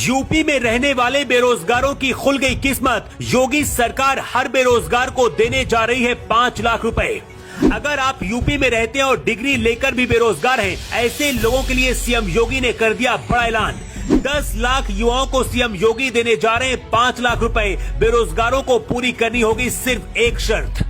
UP में रहने वाले बेरोजगारों की खुल गई किस्मत। योगी सरकार हर बेरोजगार को देने जा रही है 5 लाख रुपए। अगर आप यूपी में रहते हैं और डिग्री लेकर भी बेरोजगार हैं, ऐसे लोगों के लिए सीएम योगी ने कर दिया बड़ा ऐलान। 10 लाख युवाओं को सीएम योगी देने जा रहे हैं 5 लाख रुपए। बेरोजगारों को पूरी करनी होगी सिर्फ एक शर्त।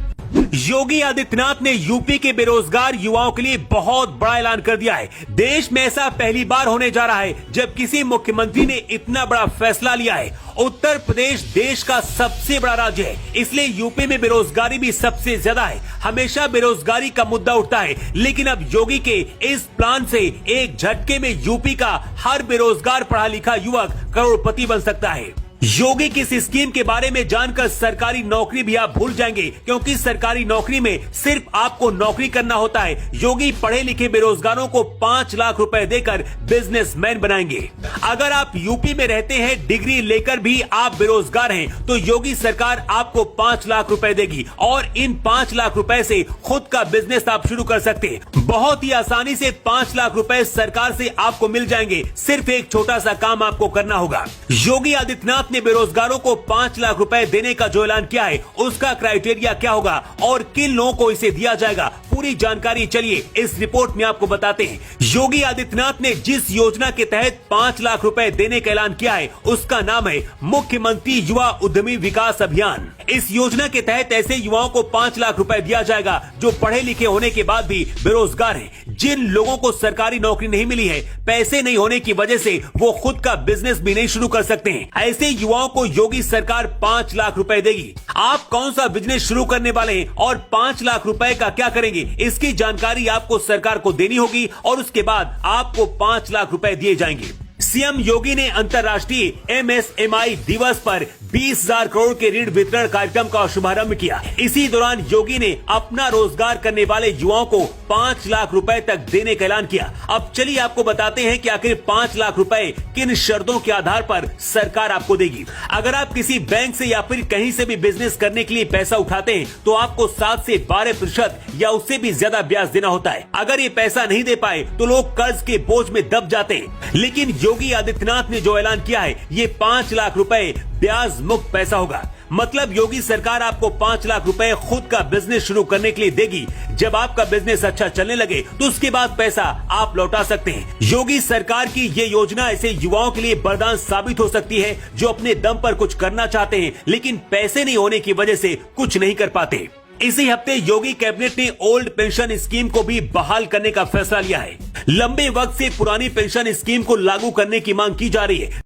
योगी आदित्यनाथ ने यूपी के बेरोजगार युवाओं के लिए बहुत बड़ा ऐलान कर दिया है। देश में ऐसा पहली बार होने जा रहा है जब किसी मुख्यमंत्री ने इतना बड़ा फैसला लिया है। उत्तर प्रदेश देश का सबसे बड़ा राज्य है, इसलिए यूपी में बेरोजगारी भी सबसे ज्यादा है। हमेशा बेरोजगारी का मुद्दा उठता है, लेकिन अब योगी के इस प्लान से एक झटके में यूपी का हर बेरोजगार पढ़ा लिखा युवक करोड़पति बन सकता है। योगी की इस स्कीम के बारे में जानकर सरकारी नौकरी भी आप भूल जाएंगे, क्योंकि सरकारी नौकरी में सिर्फ आपको नौकरी करना होता है। योगी पढ़े लिखे बेरोजगारों को 5 लाख रुपए देकर बिजनेसमैन बनाएंगे। अगर आप यूपी में रहते हैं, डिग्री लेकर भी आप बेरोजगार हैं, तो योगी सरकार आपको 5 लाख रुपए देगी और इन 5 लाख रुपए से खुद का बिजनेस आप शुरू कर सकते हैं। बहुत ही आसानी से 5 लाख रुपए सरकार से आपको मिल जाएंगे। सिर्फ एक छोटा सा काम आपको करना होगा। योगी आदित्यनाथ ने बेरोजगारों को 5 लाख रुपए देने का जो ऐलान किया है, उसका क्राइटेरिया क्या होगा और किन लोगों को इसे दिया जाएगा, पूरी जानकारी चलिए इस रिपोर्ट में आपको बताते हैं। योगी आदित्यनाथ ने जिस योजना के तहत 5 लाख रुपए देने का ऐलान किया है, उसका नाम है मुख्यमंत्री युवा उद्यमी विकास अभियान। इस योजना के तहत ऐसे युवाओं को 5 लाख रुपए दिया जाएगा जो पढ़े लिखे होने के बाद भी बेरोजगार हैं। जिन लोगों को सरकारी नौकरी नहीं मिली है, पैसे नहीं होने की वजह से वो खुद का बिजनेस भी नहीं शुरू कर सकते हैं, ऐसे युवाओं को योगी सरकार 5 लाख रुपए देगी। आप कौन सा बिजनेस शुरू करने वाले हैं और 5 लाख रुपए का क्या करेंगे, इसकी जानकारी आपको सरकार को देनी होगी और उसके बाद आपको 5 लाख रुपए दिए जाएंगे। सीएम योगी ने अंतर्राष्ट्रीय एमएसएमई दिवस पर 20,000 करोड़ के ऋण वितरण कार्यक्रम का शुभारंभ किया। इसी दौरान योगी ने अपना रोजगार करने वाले युवाओं को 5 लाख रुपए तक देने का ऐलान किया। अब चलिए आपको बताते हैं कि आखिर 5 लाख रुपए किन शर्तों के आधार पर सरकार आपको देगी। अगर आप किसी बैंक से या फिर कहीं से भी बिजनेस करने के लिए पैसा उठाते हैं, तो आपको 7 से 12% या उससे भी ज्यादा ब्याज देना होता है। अगर ये पैसा नहीं दे पाए तो लोग कर्ज के बोझ में दब जाते हैं। लेकिन योगी आदित्यनाथ ने जो ऐलान किया है, ये 5 लाख रुपए ब्याज मुक्त पैसा होगा। मतलब योगी सरकार आपको 5 लाख रुपए खुद का बिजनेस शुरू करने के लिए देगी। जब आपका बिजनेस अच्छा चलने लगे तो उसके बाद पैसा आप लौटा सकते हैं। योगी सरकार की ये योजना ऐसे युवाओं के लिए वरदान साबित हो सकती है जो अपने दम पर कुछ करना चाहते हैं, लेकिन पैसे नहीं होने की वजह से कुछ नहीं कर पाते। इसी हफ्ते योगी कैबिनेट ने ओल्ड पेंशन स्कीम को भी बहाल करने का फैसला लिया है। लंबे वक्त से पुरानी पेंशन स्कीम को लागू करने की मांग की जा रही है।